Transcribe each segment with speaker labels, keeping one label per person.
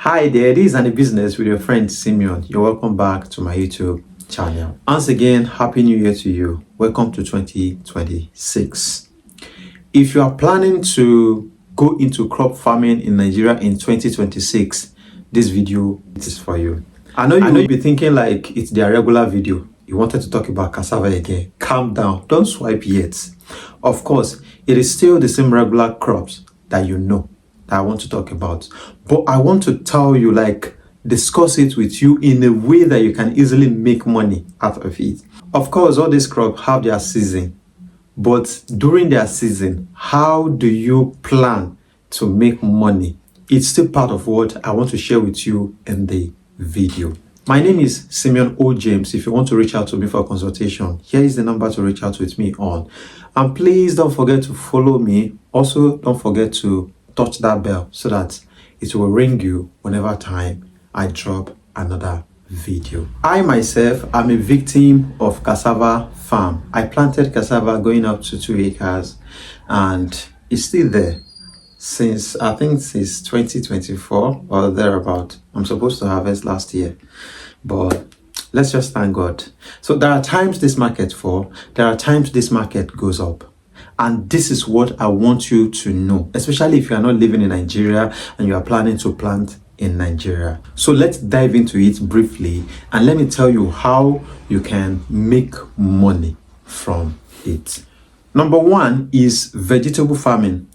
Speaker 1: Hi there, this is AniBusiness with your friend Simeon. You're welcome back to my YouTube channel. Once again, Happy New Year to you. Welcome to 2026. If you are planning to go into crop farming in Nigeria in 2026, this video is for you. I know you'll be thinking like it's their regular video. You wanted to talk about cassava again. Calm down, don't swipe yet. Of course, it is still the same regular crops that you know that I want to talk about, but I want to tell you, discuss it with you in a way that you can easily make money out of it. Of course, all these crops have their season, but during their season, how do you plan to make money? It's still part of what I want to share with you in the video. My name is Simeon O. James. If you want to reach out to me for a consultation, here is the number to reach out with me on. And please don't forget to follow me. Also, don't forget to touch that bell so that it will ring you whenever time I drop another video. I myself am a victim of cassava farm. I planted cassava going up to 2 acres and it's still there since 2024 or thereabout. I'm supposed to harvest last year, but let's just thank God. So there are times this market falls, there are times this market goes up. And this is what I want you to know, especially if you are not living in Nigeria and you are planning to plant in Nigeria. So let's dive into it briefly and let me tell you how you can make money from it. Number one is vegetable farming.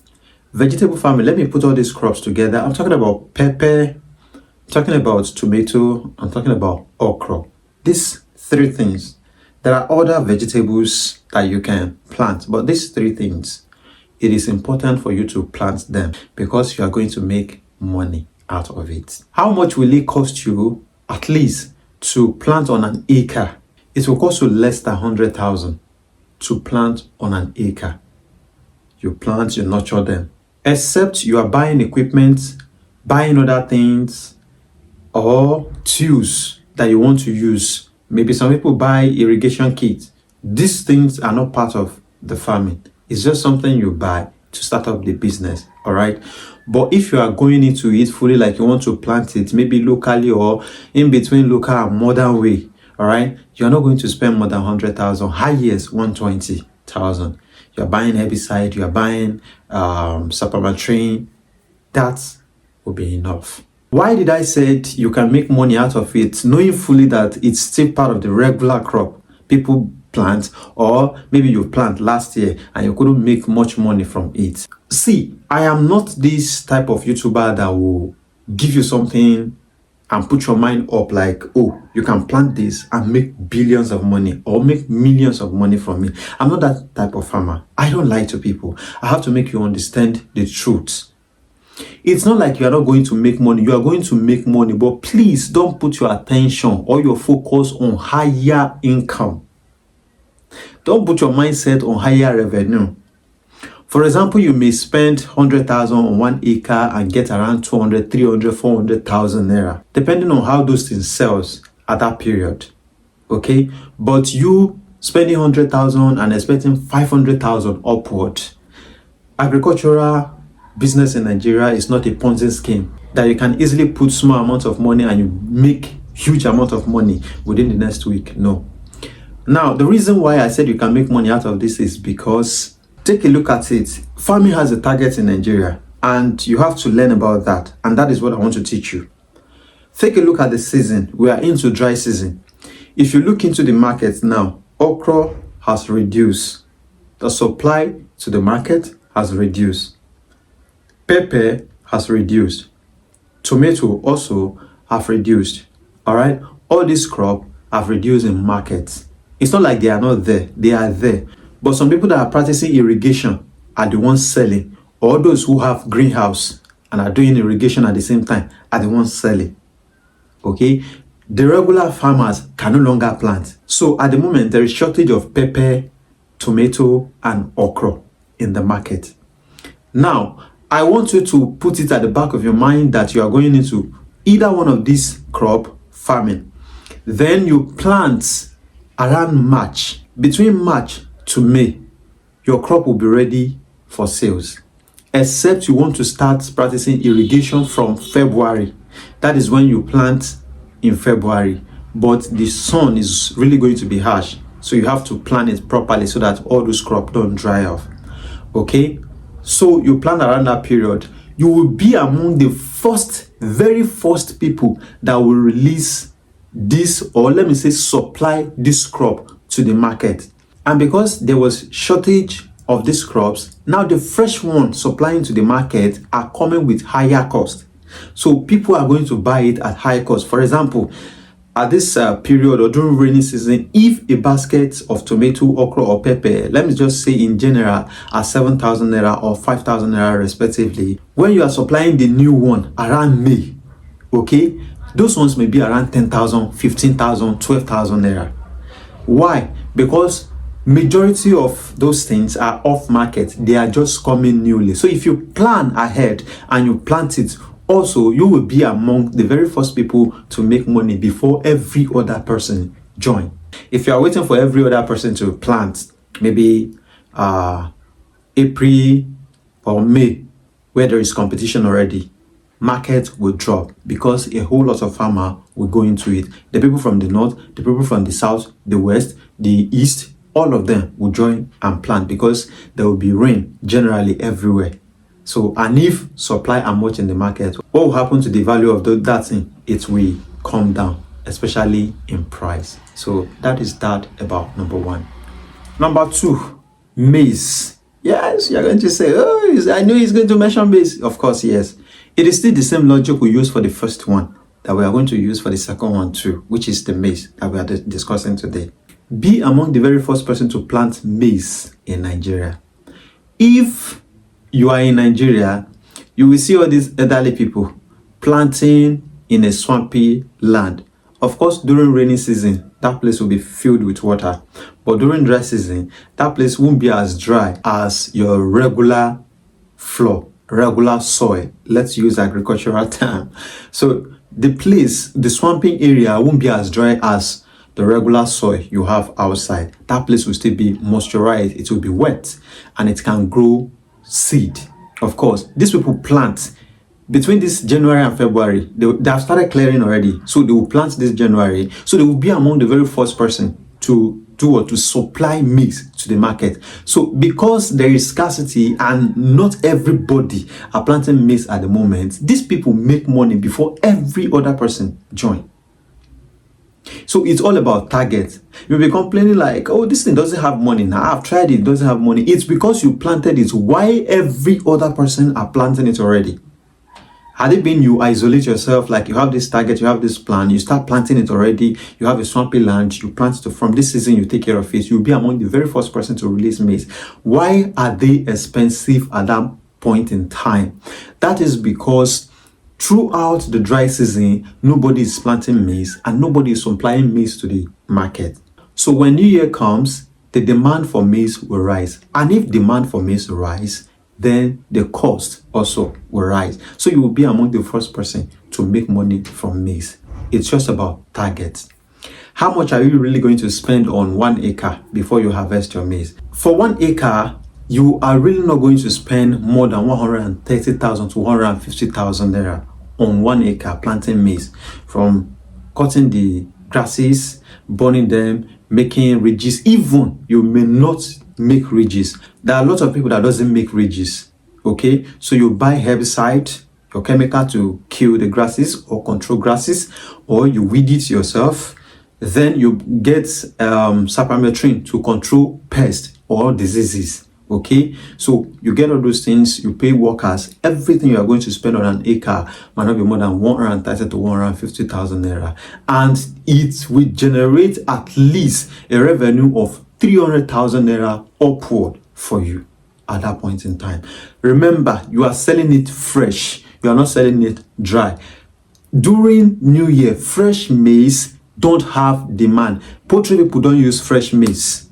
Speaker 1: Vegetable farming, let me put all these crops together. I'm talking about pepper, I'm talking about tomato, I'm talking about okra. These three things. There are other vegetables that you can plant, but these three things, it is important for you to plant them because you are going to make money out of it. How much will it cost you at least to plant on an acre? It will cost you less than 100,000 to plant on an acre. You plant, you nurture them. Except you are buying equipment, buying other things, or tools that you want to use. Maybe some people buy irrigation kits. These things are not part of the farming. It's just something you buy to start up the business, all right? But if you are going into it fully, like you want to plant it, maybe locally or in between local and modern way, all right? You're not going to spend more than 100,000, highest 120,000. You're buying herbicide, you're buying supplementary. That will be enough. Why did I say you can make money out of it, knowing fully that it's still part of the regular crop people plant, or maybe you plant last year and you couldn't make much money from it? See, I am not this type of YouTuber that will give you something and put your mind up like, oh, you can plant this and make billions of money or make millions of money from it. I'm not that type of farmer. I don't lie to people. I have to make you understand the truth. It's not like you are not going to make money. You are going to make money, but please don't put your attention or your focus on higher income. Don't put your mindset on higher revenue. For example, you may spend 100,000 on 1 acre and get around 200, 300, 400,000 naira, depending on how those things sells at that period. Okay, but you spending 100,000 and expecting 500,000 upward. Agricultural business in Nigeria is not a Ponzi scheme that you can easily put small amounts of money and you make huge amount of money within the next week. No. Now, the reason why I said you can make money out of this is because take a look at it. Farming has a target in Nigeria and you have to learn about that. And that is what I want to teach you. Take a look at the season. We are into dry season. If you look into the market now, okra has reduced. The supply to the market has reduced. Pepper has reduced. Tomato also have reduced. All right. All these crops have reduced in markets. It's not like they are not there. They are there. But some people that are practicing irrigation are the ones selling. Or those who have greenhouse and are doing irrigation at the same time are the ones selling. Okay. The regular farmers can no longer plant. So at the moment, there is shortage of pepper, tomato, and okra in the market. Now, I want you to put it at the back of your mind that you are going into either one of these crop farming. Then you plant around March. Between March to May, your crop will be ready for sales. Except you want to start practicing irrigation from February. That is when you plant in February, but the sun is really going to be harsh. So you have to plant it properly so that all those crops don't dry off. Okay, so you plant around that period. You will be among the very first people that will release this, or let me say supply this crop to the market. And because there was shortage of these crops, now the fresh ones supplying to the market are coming with higher cost. So people are going to buy it at high cost. For example, at this period or during rainy season, if a basket of tomato, okra or pepper, let me just say in general, are 7,000 naira or 5,000 naira respectively, when you are supplying the new one around May, okay, those ones may be around 10,000, 15,000, 12,000 naira. Why? Because majority of those things are off market. They are just coming newly. So if you plan ahead and you plant it, also you will be among the very first people to make money before every other person join. If you are waiting for every other person to plant, maybe April or May, where there is competition already, market will drop because a whole lot of farmer will go into it. The people from the north, the people from the south, the west, the east, all of them will join and plant because there will be rain generally everywhere. So, and if supply are much in the market, what will happen to the value of that thing? It will come down, especially in price. So that is that about number one. Number two, maize. Yes, you're going to say, oh, I knew he's going to mention maize. Of course, yes. It is still the same logic we use for the first one that we are going to use for the second one too, which is the maize that we are discussing today. Be among the very first person to plant maize in Nigeria. If you are in Nigeria, you will see all these elderly people planting in a swampy land. Of course, during rainy season, that place will be filled with water. But during dry season, that place won't be as dry as your regular floor, regular soil. Let's use agricultural term. So the place, the swamping area won't be as dry as the regular soil you have outside. That place will still be moisturized. It will be wet and it can grow seed. Of course, these people plant between this January and February. They have started clearing already, so they will plant this January. So they will be among the very first person to do or to supply maize to the market. So because there is scarcity and not everybody are planting maize at the moment, these people make money before every other person join. So it's all about target. You'll be complaining like, oh, this thing doesn't have money. Now I've tried it doesn't have money. It's because you planted it. Why every other person are planting it already? Had it been you isolate yourself, like you have this target, you have this plan, you start planting it already, you have a swampy land, you plant it from this season, you take care of it, you'll be among the very first person to release maize. Why are they expensive at that point in time? That is because throughout the dry season, nobody is planting maize and nobody is supplying maize to the market. So when New Year comes, the demand for maize will rise. And if demand for maize will rise, then the cost also will rise. So you will be among the first person to make money from maize. It's just about targets. How much are you really going to spend on 1 acre before you harvest your maize? For 1 acre, you are really not going to spend more than 130,000 to 150,000 naira on 1 acre planting maize, from cutting the grasses, burning them, making ridges. Even you may not make ridges. There are a lot of people that doesn't make ridges. Okay, so you buy herbicide, your chemical to kill the grasses or control grasses, or you weed it yourself. Then you get sappermetrin to control pests or diseases. Okay, so you get all those things, you pay workers. Everything you are going to spend on an acre might not be more than 130 to 150,000 naira, and it will generate at least a revenue of 300,000 naira upward for you at that point in time. Remember, you are selling it fresh, you are not selling it dry. During New Year, fresh maize don't have demand. Poultry people don't use fresh maize.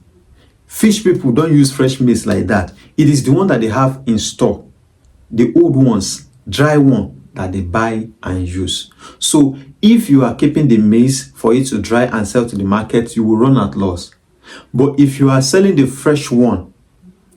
Speaker 1: Fish people don't use fresh maize like that. It is the one that they have in store, the old ones, dry one, that they buy and use. So if you are keeping the maize for it to dry and sell to the market, you will run at loss. But if you are selling the fresh one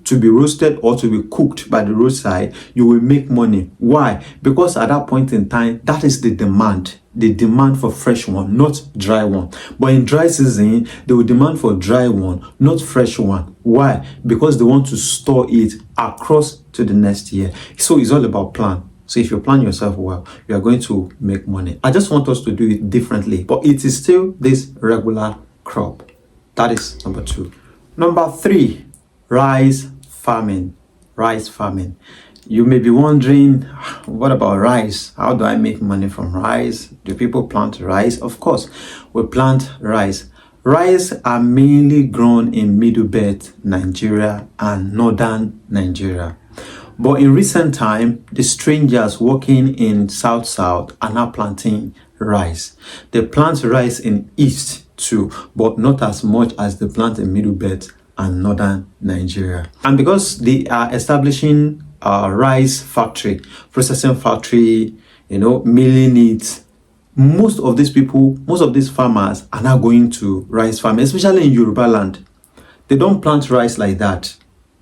Speaker 1: to be roasted or to be cooked by the roadside, you will make money. Why? Because at that point in time, that is the demand. The demand for fresh one, not dry one. But in dry season, they will demand for dry one, not fresh one. Why? Because they want to store it across to the next year. So it's all about plan. So if you plan yourself well, you are going to make money. I just want us to do it differently, but it is still this regular crop. That is number 2. Number 3, rice farming. Rice farming. You may be wondering, what about rice? How do I make money from rice? Do people plant rice? Of course, we plant rice. Rice are mainly grown in Middle Belt, Nigeria and Northern Nigeria. But in recent time, the strangers working in South are now planting rice. They plant rice in East too, but not as much as they plant in Middle Belt and Northern Nigeria. And because they are establishing rice factory, processing factory, milling it, most of these farmers are now going to rice farming, especially in Yoruba land. They don't plant rice like that.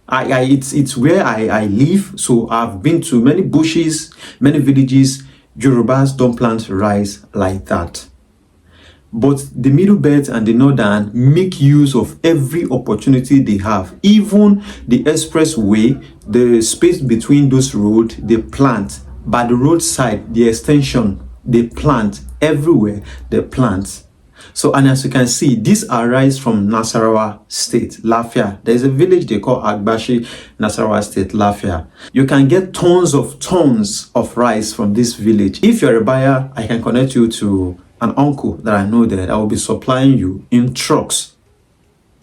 Speaker 1: It's where I live, so I've been to many bushes, many villages. Yorubas don't plant rice like that. But the Middle Belt and the Northern make use of every opportunity they have. Even the expressway, the space between those roads, they plant. By the roadside, the extension, they plant. Everywhere, they plant. So, and as you can see, these are rice from Nasarawa State, Lafia. There's a village they call Agbashi, Nasarawa State, Lafia. You can get tons of rice from this village. If you're a buyer, I can connect you to an uncle that I know there that will be supplying you in trucks.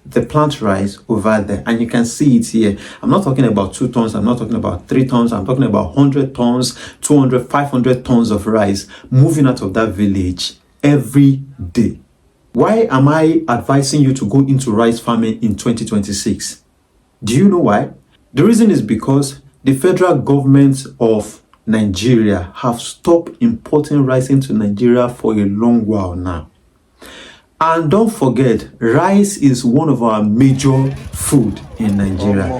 Speaker 1: They plant rice over there, and you can see it here. I'm not talking about 2 tons, I'm not talking about 3 tons, I'm talking about 100 tons, 200, 500 tons of rice moving out of that village every day. Why am I advising you to go into rice farming in 2026? Do you know why? The reason is because the federal government of Nigeria have stopped importing rice into Nigeria for a long while now. And don't forget, rice is one of our major food in Nigeria.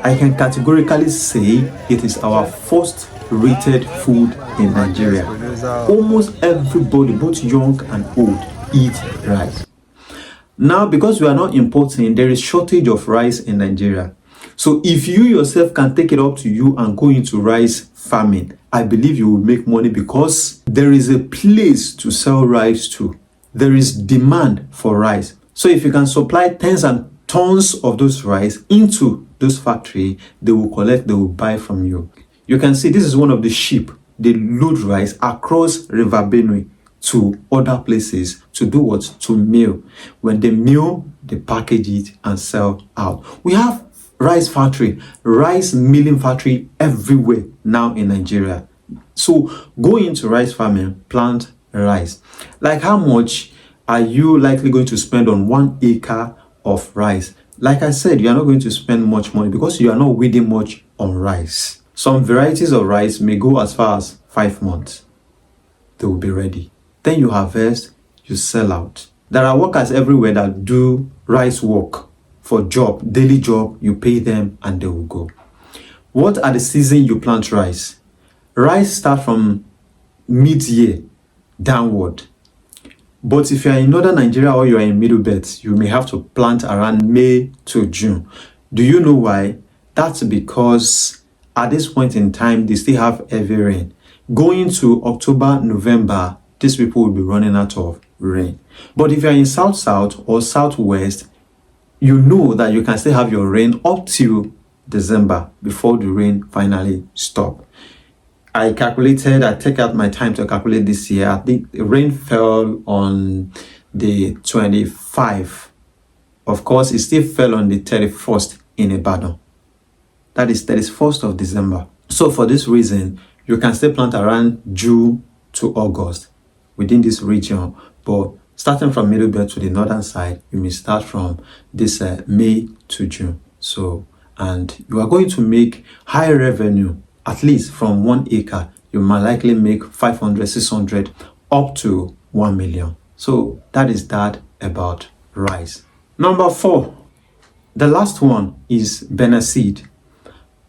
Speaker 1: I can categorically say it is our first rated food in Nigeria. Almost everybody, both young and old, eat rice. Now, because we are not importing, there is shortage of rice in Nigeria. So if you yourself can take it up to you and go into rice farming, I believe you will make money because there is a place to sell rice to. There is demand for rice. So if you can supply tons and tons of those rice into those factories, they will collect, they will buy from you. You can see this is one of the ship. They load rice across River Benue to other places to do what? To mill. When they mill, they package it and sell out. We have rice factory, rice milling factory everywhere now in Nigeria. So go into rice farming, plant rice. Like, how much are you likely going to spend on 1 acre of rice? Like I said, you are not going to spend much money because you are not weeding much on rice. Some varieties of rice may go as far as 5 months. They will be ready. Then you harvest, you sell out. There are workers everywhere that do rice work for job, daily job. You pay them and they will go. What are the season you plant rice? Rice start from mid-year downward. But if you are in northern Nigeria or you are in Middle Belt, you may have to plant around May to June. Do you know why? That's because at this point in time, they still have heavy rain. Going to October, November, these people will be running out of rain. But if you are in South or Southwest, you know that you can still have your rain up till December before the rain finally stops. I take out my time to calculate this year. I think the rain fell on the 25th. Of course, it still fell on the 31st in Ibadan. That is 31st of December. So for this reason, you can still plant around June to August within this region. But starting from Middle Belt to the northern side, you may start from this May to June. So, and you are going to make high revenue. At least from 1 acre, you might likely make 500, 600, up to 1 million. So that is that about rice. Number 4, The last one is Beniseed.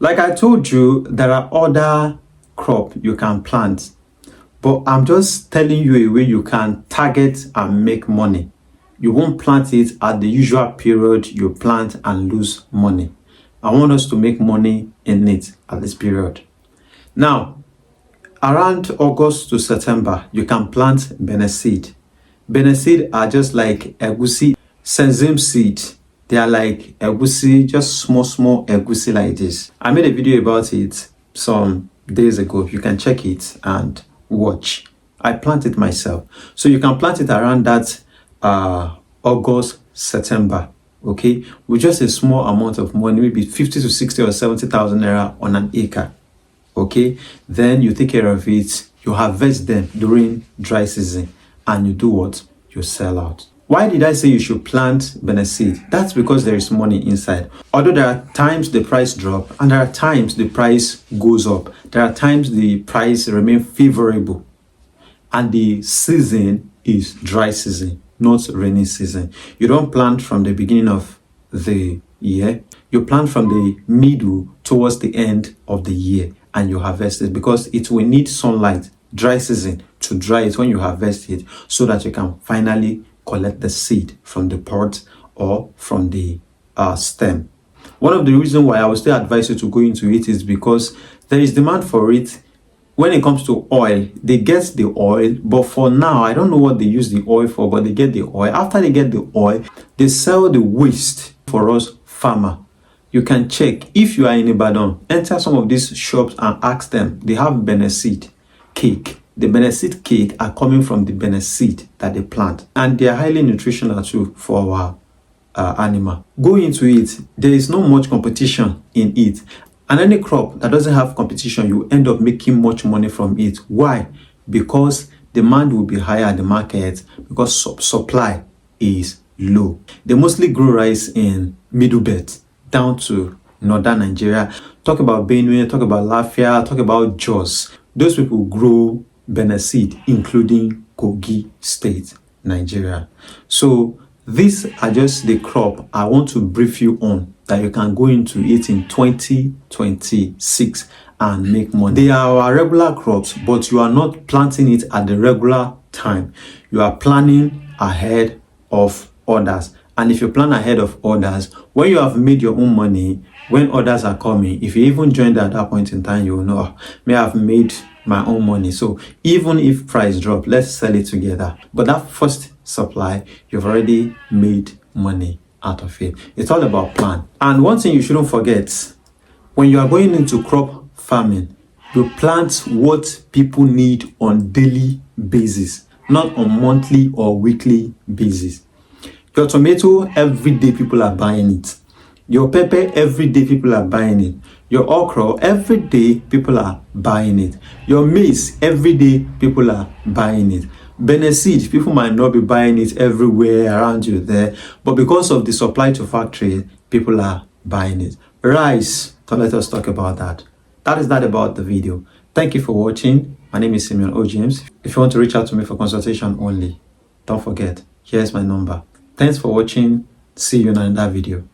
Speaker 1: Like I told you, there are other crop you can plant, but I'm just telling you a way you can target and make money. You won't plant it at the usual period you plant and lose money. I want us to make money in it at this period. Now, around August to September, you can plant Beniseed. Beniseed are just like egusi, sesame seed. They are like egusi, just small egusi like this. I made a video about it some days ago. You can check it and watch. I planted it myself. So you can plant it around that August, September. Okay, with just a small amount of money, maybe 50 to 60 or 70,000 naira on an acre. Okay, then you take care of it, you harvest them during dry season, and you do what? You sell out. Why did I say you should plant Beniseed? That's because there is money inside. Although there are times the price drop and there are times the price goes up. There are times the price remain favorable, and the season is dry season, not rainy season. You don't plant from the beginning of the year. You plant from the middle towards the end of the year, and you harvest it because it will need sunlight, dry season, to dry it when you harvest it, so that you can finally collect the seed from the pod or from the stem. One of the reasons why I would still advise you to go into it is because there is demand for it. When it comes to oil, they get the oil, but for now, I don't know what they use the oil for, but they get the oil. After they get the oil, they sell the waste for us farmer. You can check if you are in Ibadan, enter some of these shops and ask them. They have Beniseed cake. The Beniseed cake are coming from the Beniseed that they plant, and they are highly nutritional too for our animal. Go into it. There is not much competition in it, and any crop that doesn't have competition, you end up making much money from it. Why? Because demand will be higher at the market because supply is low. They mostly grow rice in middle belt down to northern Nigeria. Talk about Benue, talk about Lafia, talk about Jos. Those people grow Beniseed, including Kogi State, Nigeria. So these are just the crop I want to brief you on that you can go into it in 2026 and make money. They are our regular crops, but you are not planting it at the regular time. You are planning ahead of others. And if you plan ahead of others, when you have made your own money, when others are coming, if you even joined at that point in time, you will know, may I have made my own money. So even if price drop, let's sell it together. But that first supply, you've already made money out of it. It's all about plan. And one thing you shouldn't forget, when you are going into crop farming, you plant what people need on daily basis, not on monthly or weekly basis. Your tomato, every day people are buying it. Your pepper, every day people are buying it. Your okra, every day people are buying it. Your maize, every day people are buying it. Beniseed, people might not be buying it everywhere around you there, but because of the supply to factory, people are buying it. Rice, so let us talk about that. That is that about the video. Thank you for watching. My name is Simeon O. James. If you want to reach out to me for consultation only, don't forget, here's my number. Thanks for watching. See you in another video.